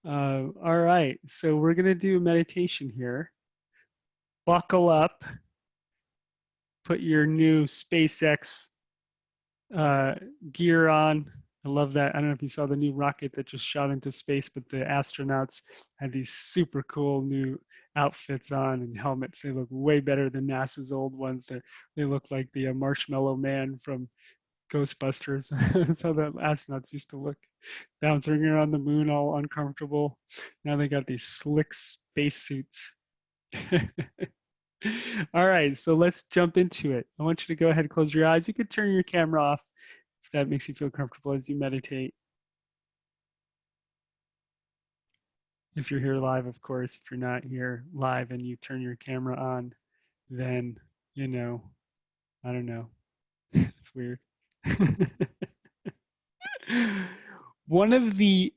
All right, so we're gonna do meditation here. Buckle up, put your new SpaceX uh, gear on. I love that. I don't know if you saw the new rocket that just shot into space, but the astronauts had these super cool new outfits on and helmets. They look way better than NASA's old ones. They look like the Marshmallow Man from Ghostbusters. That's how the astronauts used to look, bouncing around the moon all uncomfortable. Now they got these slick spacesuits. All right, so let's jump into it. I want you to go ahead and close your eyes. You could turn your camera off if that makes you feel comfortable as you meditate. If you're here live, of course. If you're not here live and you turn your camera on, then, you know, I don't know. It's weird.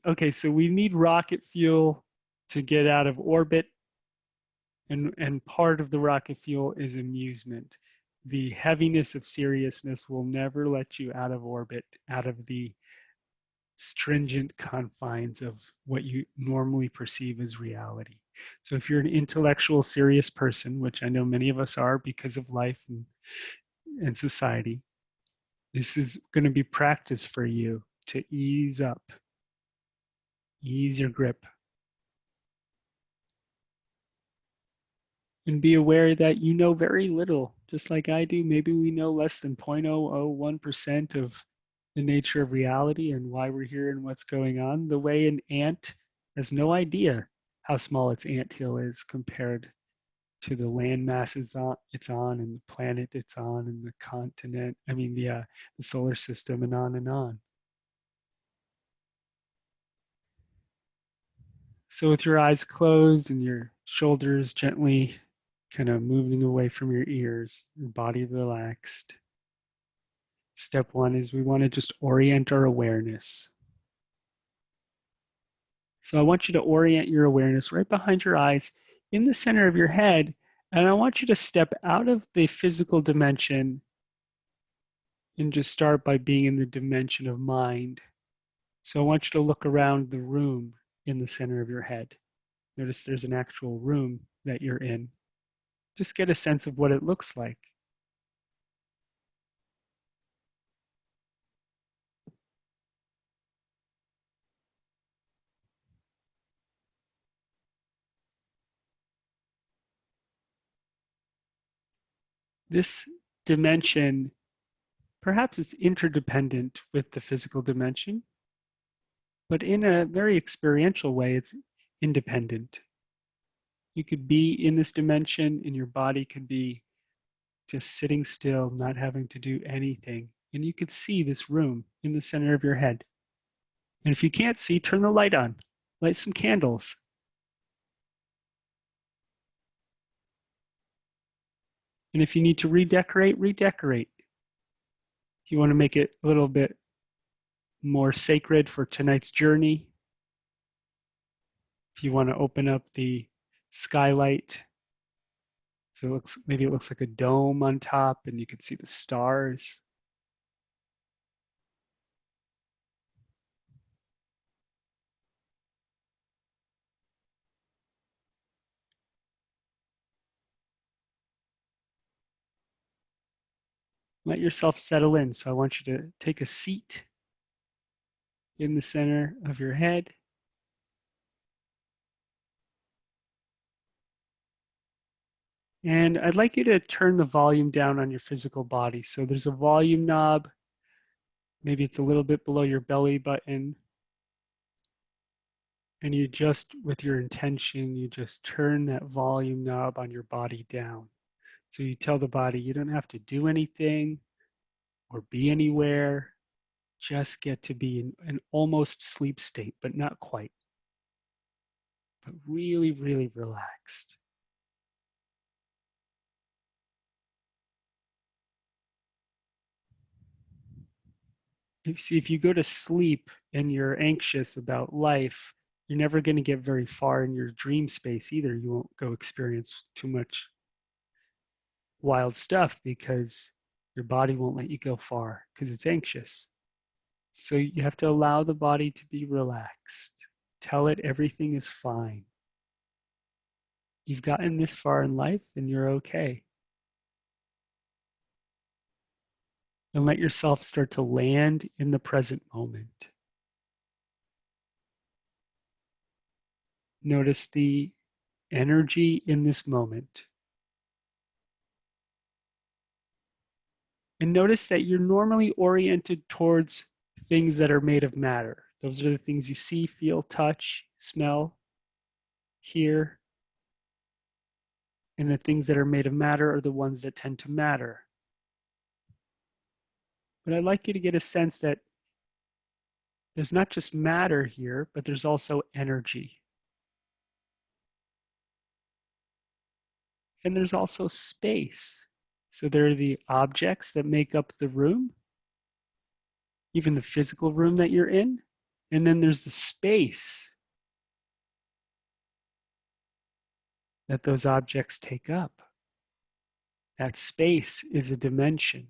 Okay, so we need rocket fuel to get out of orbit, and part of the rocket fuel is amusement. The heaviness of seriousness will never let you out of orbit, out of the stringent confines of what you normally perceive as reality. So if you're an intellectual, serious person, which I know many of us are because of life and society, this is going to be practice for you to ease up, ease your grip, and be aware that you know very little, just like I do. Maybe we know less than 0.001% of the nature of reality and why we're here and what's going on. The way an ant has no idea how small its anthill is compared to the land masses it's on and the planet it's on and the continent, the solar system, and on and on. So with your eyes closed and your shoulders gently kind of moving away from your ears, your body relaxed. Step one is we want to just orient our awareness. So I want you to orient your awareness right behind your eyes in the center of your head. And I want you to step out of the physical dimension and just start by being in the dimension of mind. So I want you to look around the room in the center of your head. Notice there's an actual room that you're in. Just get a sense of what it looks like. This dimension, perhaps it's interdependent with the physical dimension, but in a very experiential way, it's independent. You could be in this dimension and your body could be just sitting still, not having to do anything. And you could see this room in the center of your head. And if you can't see, turn the light on, light some candles. And if you need to redecorate, redecorate. If you want to make it a little bit more sacred for tonight's journey, if you want to open up the skylight, so maybe it looks like a dome on top and you can see the stars. Let yourself settle in. So I want you to take a seat in the center of your head. And I'd like you to turn the volume down on your physical body. So there's a volume knob. Maybe it's a little bit below your belly button. And you just, with your intention, you just turn that volume knob on your body down. So you tell the body you don't have to do anything or be anywhere. Just get to be in an almost sleep state, but not quite. But really, really relaxed. If you go to sleep and you're anxious about life, you're never going to get very far in your dream space either. You won't go experience too much wild stuff because your body won't let you go far because it's anxious. So you have to allow the body to be relaxed, Tell it everything is fine. You've gotten this far in life and you're okay. And let yourself start to land in the present moment. Notice the energy in this moment. And notice that you're normally oriented towards things that are made of matter. Those are the things you see, feel, touch, smell, hear. And the things that are made of matter are the ones that tend to matter. But I'd like you to get a sense that there's not just matter here, but there's also energy. And there's also space. So there are the objects that make up the room, even the physical room that you're in. And then there's the space that those objects take up. That space is a dimension.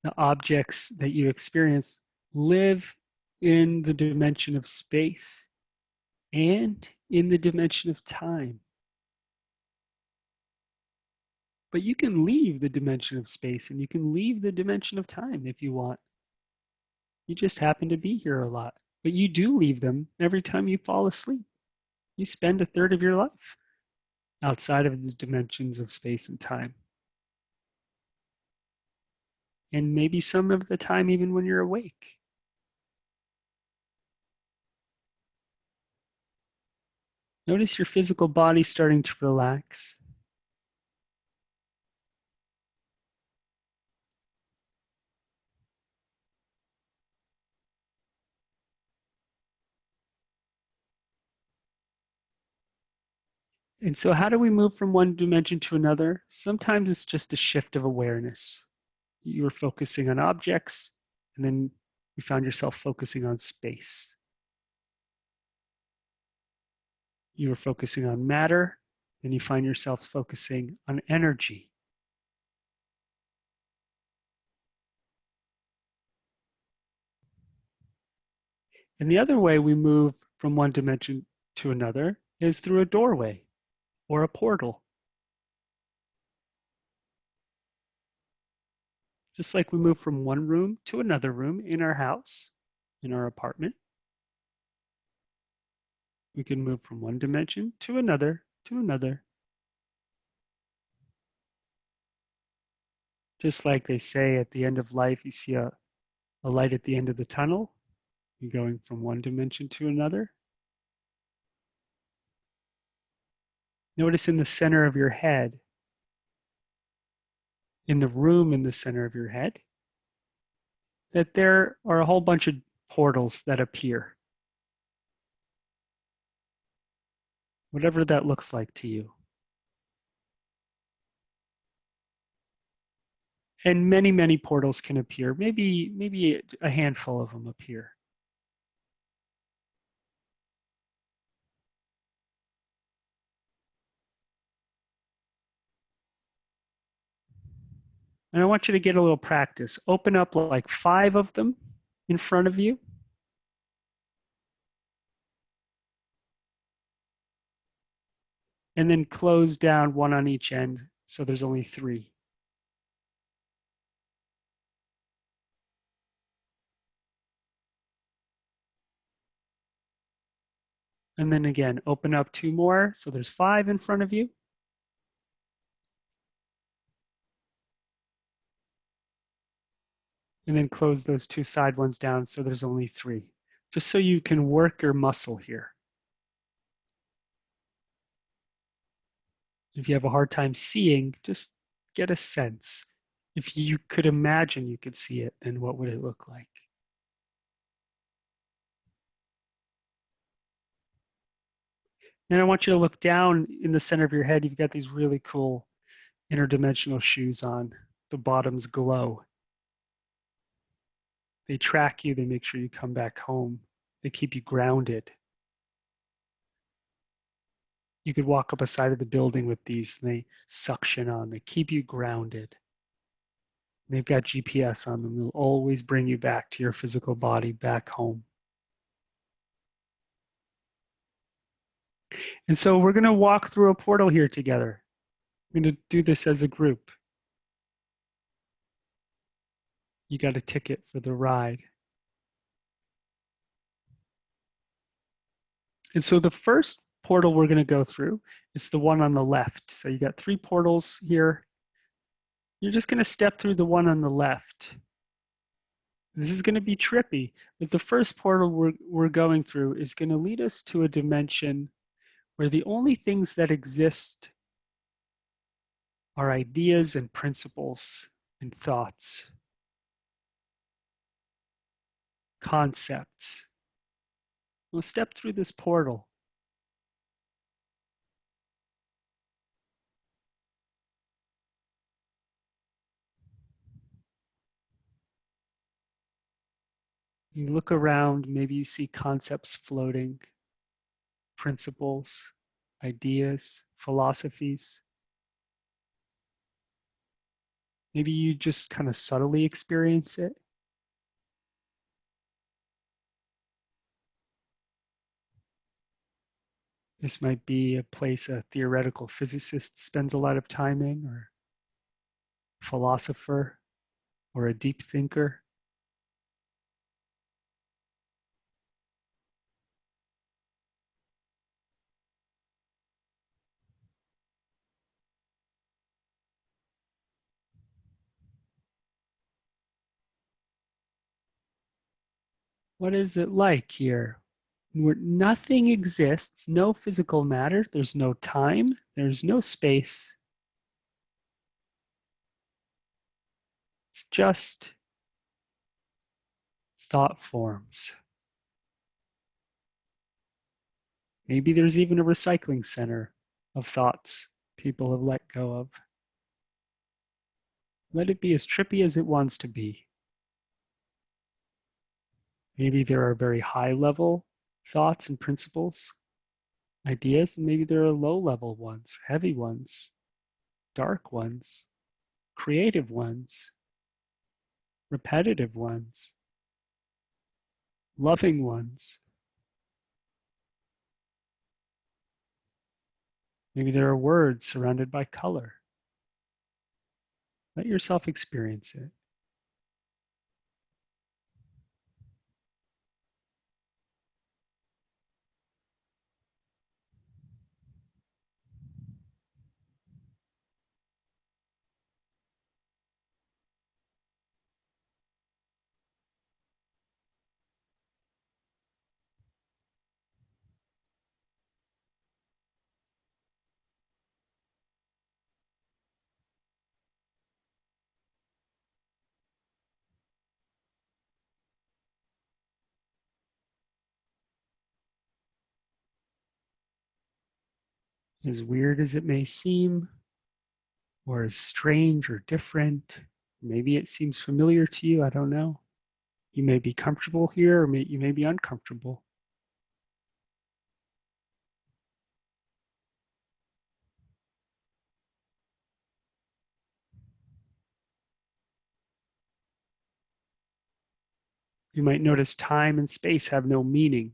The objects that you experience live in the dimension of space and in the dimension of time. But you can leave the dimension of space and you can leave the dimension of time if you want. You just happen to be here a lot. But you do leave them every time you fall asleep. You spend a third of your life outside of the dimensions of space and time. And maybe some of the time even when you're awake. Notice your physical body starting to relax. And so how do we move from one dimension to another? Sometimes it's just a shift of awareness. You were focusing on objects, and then you found yourself focusing on space. You were focusing on matter, then you find yourself focusing on energy. And the other way we move from one dimension to another is through a doorway or a portal. Just like we move from one room to another room in our house, in our apartment, we can move from one dimension to another, to another. Just like they say at the end of life, you see a light at the end of the tunnel. You're going from one dimension to another. Notice in the center of your head, in the room in the center of your head, that there are a whole bunch of portals that appear. Whatever that looks like to you. And many, many portals can appear. Maybe a handful of them appear. And I want you to get a little practice. Open up like 5 of them in front of you. And then close down one on each end so there's only 3. And then again, open up 2 more. So there's 5 in front of you. And then close those 2 side ones down so there's only 3. Just so you can work your muscle here. If you have a hard time seeing, just get a sense. If you could imagine you could see it, then what would it look like? Then I want you to look down in the center of your head. You've got these really cool interdimensional shoes on. The bottoms glow. They track you. They make sure you come back home. They keep you grounded. You could walk up a side of the building with these and they suction on, they keep you grounded. They've got GPS on them. They'll always bring you back to your physical body, back home. And so we're going to walk through a portal here together. We're going to do this as a group. You got a ticket for the ride. And so the first portal we're going to go through is the one on the left. So you got 3 portals here. You're just going to step through the one on the left. This is going to be trippy, but the first portal we're going through is going to lead us to a dimension where the only things that exist are ideas and principles and thoughts, concepts. We'll step through this portal. You look around, maybe you see concepts floating, principles, ideas, philosophies. Maybe you just kind of subtly experience it. This might be a place a theoretical physicist spends a lot of time in, or a philosopher, or a deep thinker. What is it like here? Where nothing exists, no physical matter, there's no time, there's no space. It's just thought forms. Maybe there's even a recycling center of thoughts people have let go of. Let it be as trippy as it wants to be. Maybe there are very high level thoughts and principles, ideas, and maybe there are low level ones, heavy ones, dark ones, creative ones, repetitive ones, loving ones. Maybe there are words surrounded by color. Let yourself experience it. As weird as it may seem, or as strange or different, maybe it seems familiar to you, I don't know. You may be comfortable here, or you may be uncomfortable. You might notice time and space have no meaning.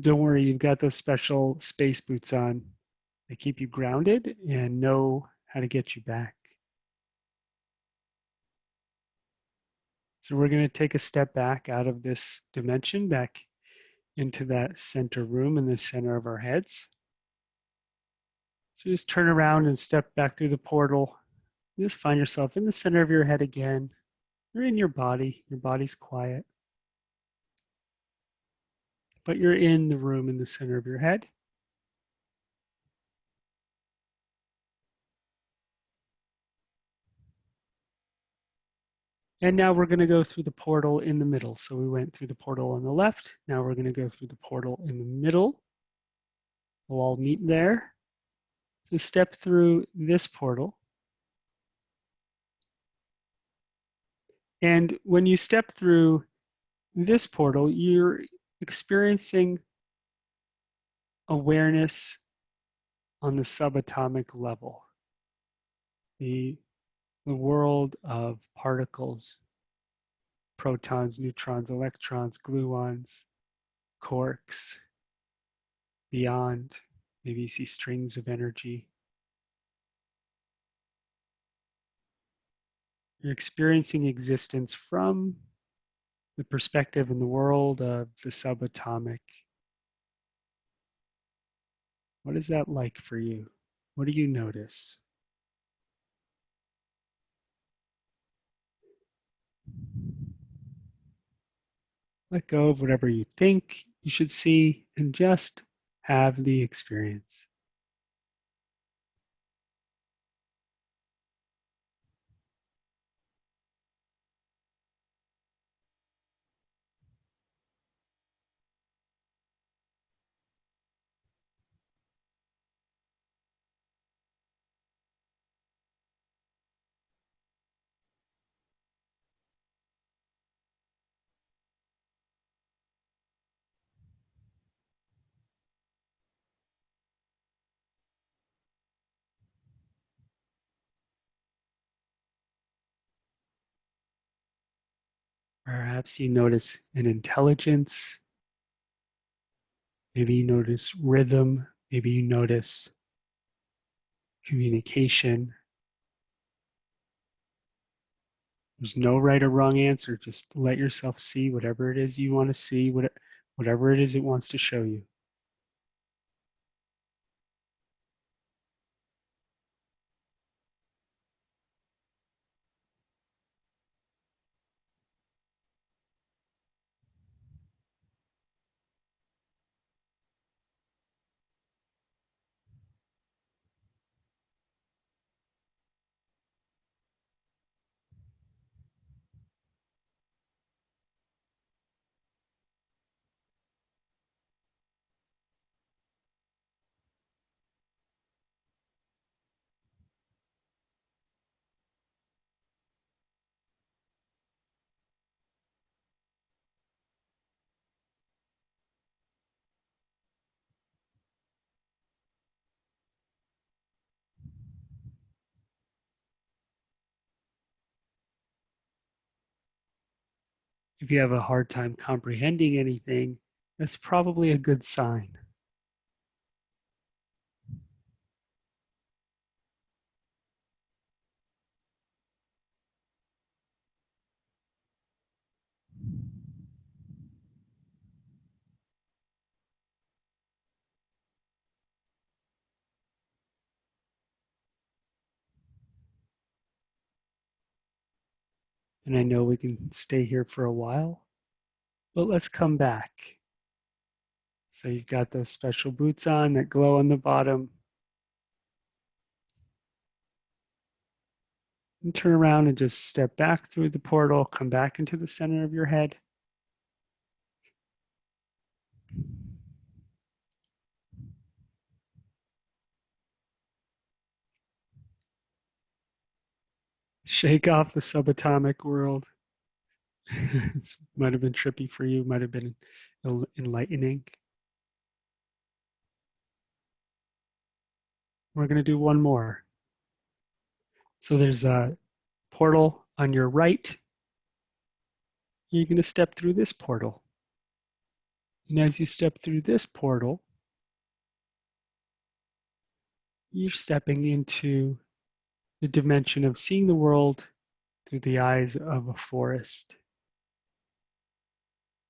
Don't worry, you've got those special space boots on. They keep you grounded and know how to get you back. So we're going to take a step back out of this dimension, back into that center room in the center of our heads. So just turn around and step back through the portal. You just find yourself in the center of your head again. You're in your body. Your body's quiet. But you're in the room in the center of your head. And now we're going to go through the portal in the middle. So we went through the portal on the left. Now we're going to go through the portal in the middle. We'll all meet there. So step through this portal. And when you step through this portal, you're experiencing awareness on the subatomic level, the, the world of particles, protons, neutrons, electrons, gluons, quarks, beyond. Maybe you see strings of energy. You're experiencing existence from the perspective in the world of the subatomic. What is that like for you? What do you notice? Let go of whatever you think you should see and just have the experience. Perhaps you notice an intelligence. Maybe you notice rhythm. Maybe you notice communication. There's no right or wrong answer. Just let yourself see whatever it is you want to see, whatever it is it wants to show you. If you have a hard time comprehending anything, that's probably a good sign. And I know we can stay here for a while, but let's come back. So you've got those special boots on that glow on the bottom. And turn around and just step back through the portal, come back into the center of your head. Shake off the subatomic world. It might have been trippy for you, might have been enlightening. We're going to do one more. So there's a portal on your right. You're going to step through this portal. And as you step through this portal, you're stepping into the dimension of seeing the world through the eyes of a forest,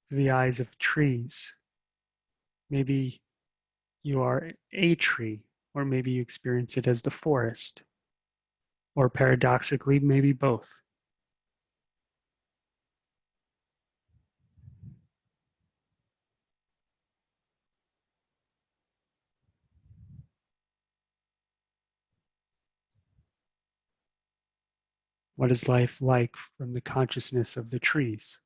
through the eyes of trees. Maybe you are a tree, or maybe you experience it as the forest, or paradoxically, maybe both. What is life like from the consciousness of the trees?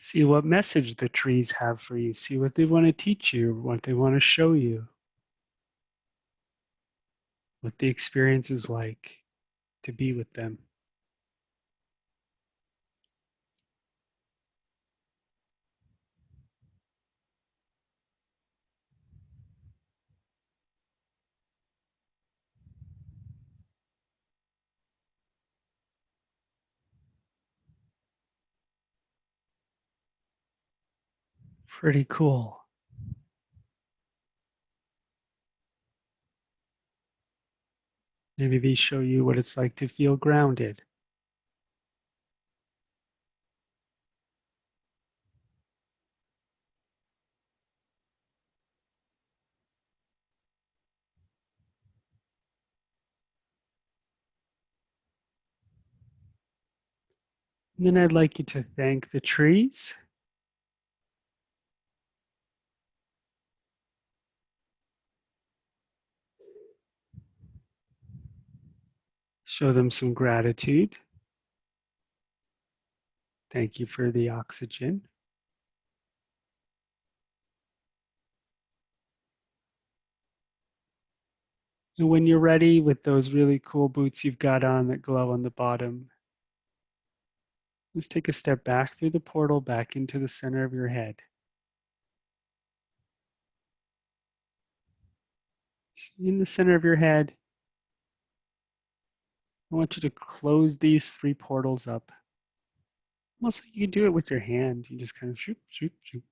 See what message the trees have for you. See what they want to teach you, what they want to show you, what the experience is like to be with them. Pretty cool. Maybe they show you what it's like to feel grounded. And then I'd like you to thank the trees. Show them some gratitude. Thank you for the oxygen. And when you're ready with those really cool boots you've got on that glow on the bottom, just take a step back through the portal back into the center of your head. In the center of your head, I want you to close these three portals up. Almost like you do it with your hand. You just kind of shoop, shoop, shoop.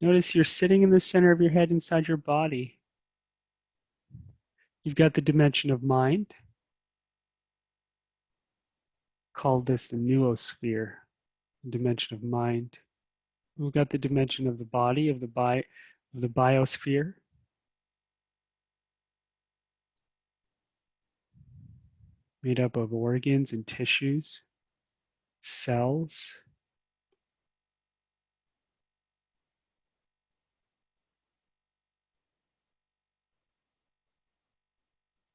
Notice you're sitting in the center of your head inside your body. You've got the dimension of mind. Call this the noosphere, the dimension of mind. We've got the dimension of the body, of the biosphere. Made up of organs and tissues, cells.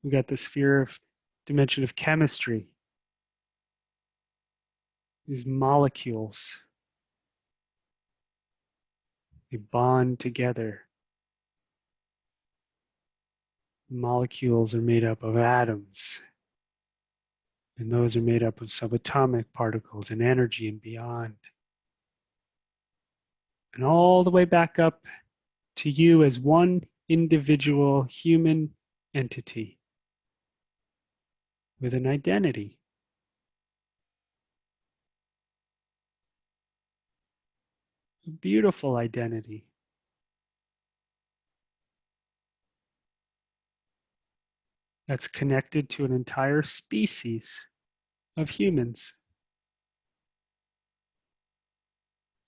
We got the sphere of dimension of chemistry. These molecules, they bond together. Molecules are made up of atoms, and those are made up of subatomic particles and energy and beyond. And all the way back up to you as one individual human entity with an identity. A beautiful identity. That's connected to an entire species of humans.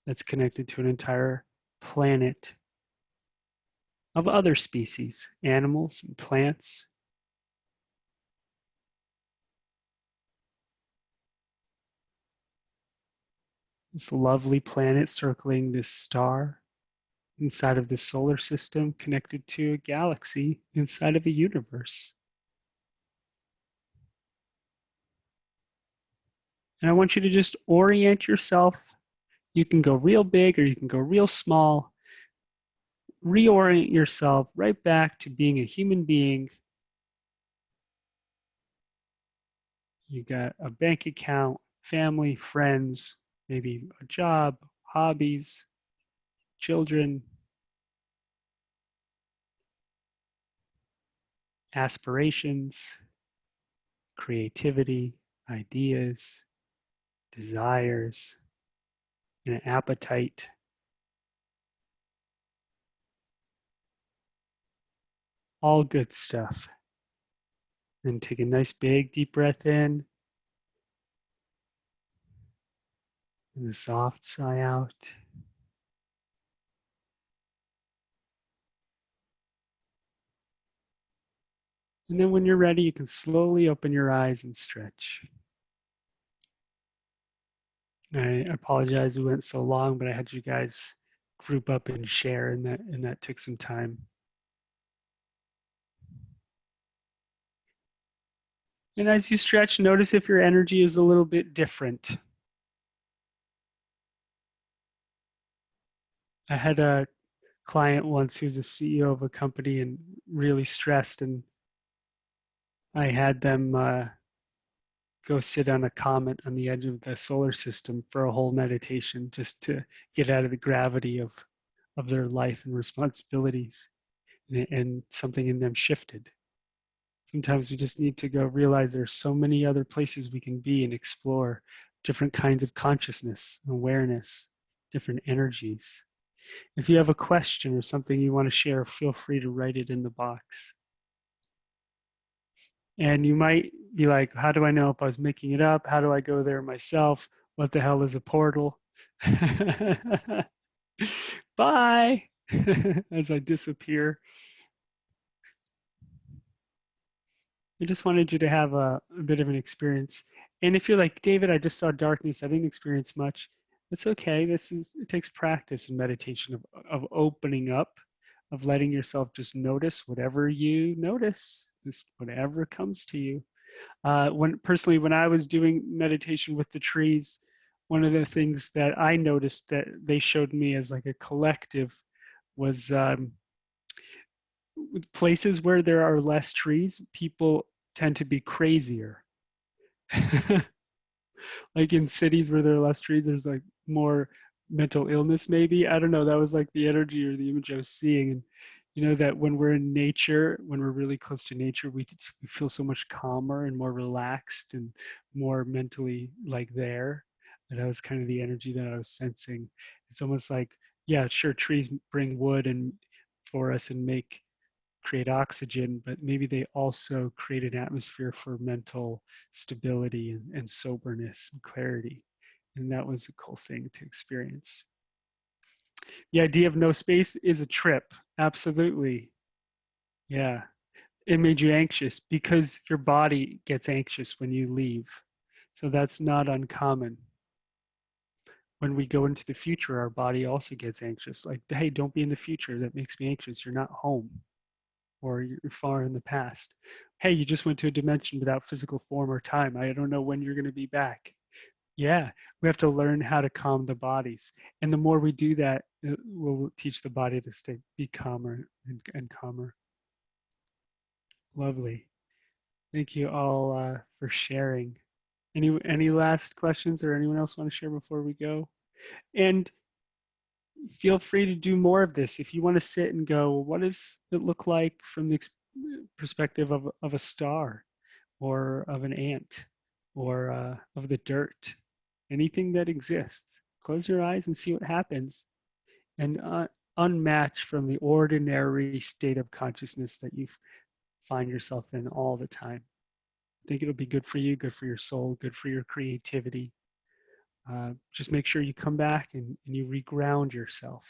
That's connected to an entire planet of other species, animals and plants. This lovely planet circling this star inside of the solar system, connected to a galaxy inside of a universe. And I want you to just orient yourself. You can go real big or you can go real small. Reorient yourself right back to being a human being. You got a bank account, family, friends, maybe a job, hobbies, children, aspirations, creativity, ideas, desires, and an appetite. All good stuff. Then take a nice big deep breath in and a soft sigh out. And then when you're ready, you can slowly open your eyes and stretch. I apologize we went so long, but I had you guys group up and share, and that took some time. And as you stretch, notice if your energy is a little bit different. I had a client once who's a CEO of a company and really stressed, and I had them go sit on a comet on the edge of the solar system for a whole meditation just to get out of the gravity of their life and responsibilities, and something in them shifted. Sometimes we just need to go realize there's so many other places we can be and explore different kinds of consciousness, awareness, different energies. If you have a question or something you want to share, feel free to write it in the box. And you might be like, how do I know if I was making it up? How do I go there myself? What the hell is a portal? Bye, as I disappear. I just wanted you to have a bit of an experience. And if you're like, David, I just saw darkness, I didn't experience much, that's okay. It takes practice in meditation of opening up, of letting yourself just notice whatever you notice, just whatever comes to you. When I was doing meditation with the trees, one of the things that I noticed that they showed me as like a collective was places where there are less trees, people tend to be crazier. Like in cities where there are less trees, there's like more mental illness, maybe. I don't know. That was like the energy or the image I was seeing. And you know that when we're in nature, when we're really close to nature, we feel so much calmer and more relaxed and more mentally like there. And that was kind of the energy that I was sensing. It's almost like, yeah, sure, trees bring wood and for us and create oxygen, but maybe they also create an atmosphere for mental stability and soberness and clarity. And that was a cool thing to experience. The idea of no space is a trip. Absolutely. Yeah. It made you anxious because your body gets anxious when you leave. So that's not uncommon. When we go into the future, our body also gets anxious. Like, hey, don't be in the future. That makes me anxious. You're not home, or you're far in the past. Hey, you just went to a dimension without physical form or time. I don't know when you're going to be back. Yeah, we have to learn how to calm the bodies. And the more we do that, we'll teach the body to be calmer and calmer. Lovely. Thank you all for sharing. Any last questions or anyone else want to share before we go? And feel free to do more of this. If you want to sit and go, what does it look like from the perspective of a star or of an ant or of the dirt, anything that exists? Close your eyes and see what happens, and unmatch from the ordinary state of consciousness that you find yourself in all the time. I think it'll be good for you, good for your soul, good for your creativity. Just make sure you come back and you reground yourself.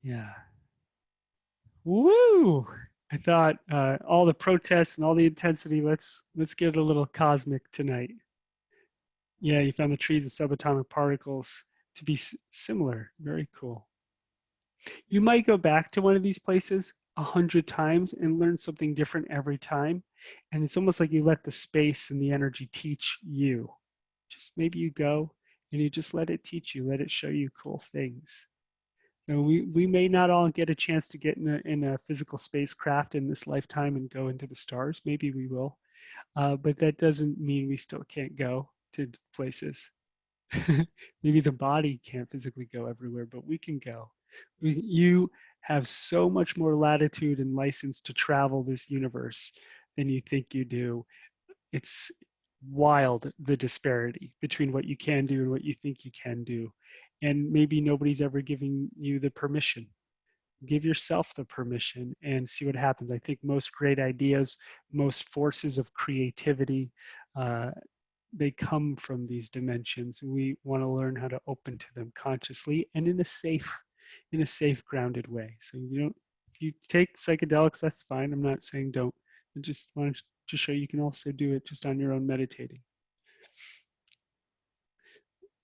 Yeah. Woo! I thought all the protests and all the intensity. Let's get a little cosmic tonight. Yeah, you found the trees and subatomic particles to be similar. Very cool. You might go back to one of these places 100 times and learn something different every time. And it's almost like you let the space and the energy teach you. Just maybe you go and you just let it teach you, let it show you cool things. You know, we may not all get a chance to get in a physical spacecraft in this lifetime and go into the stars. Maybe we will, but that doesn't mean we still can't go to places. Maybe the body can't physically go everywhere, but we can go. You have so much more latitude and license to travel this universe than you think you do. It's wild, the disparity between what you can do and what you think you can do. And maybe nobody's ever giving you the permission. Give yourself the permission and see what happens. I think most great ideas, most forces of creativity, they come from these dimensions. We want to learn how to open to them consciously and in a safe, grounded way. So if you take psychedelics, that's fine. I'm not saying don't. I just wanted to show you can also do it just on your own meditating.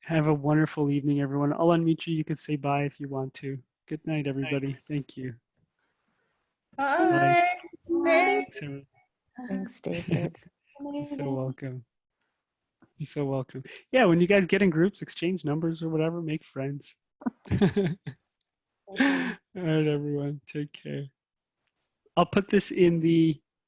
Have a wonderful evening, everyone. I'll unmute you. You can say bye if you want to. Good night, everybody. Thank you. Bye. Thanks, everyone. Thanks, David. You're so Amazing. welcome. You're so welcome. Yeah, when you guys get in groups, exchange numbers or whatever, make friends. All right, everyone, take care. I'll put this in the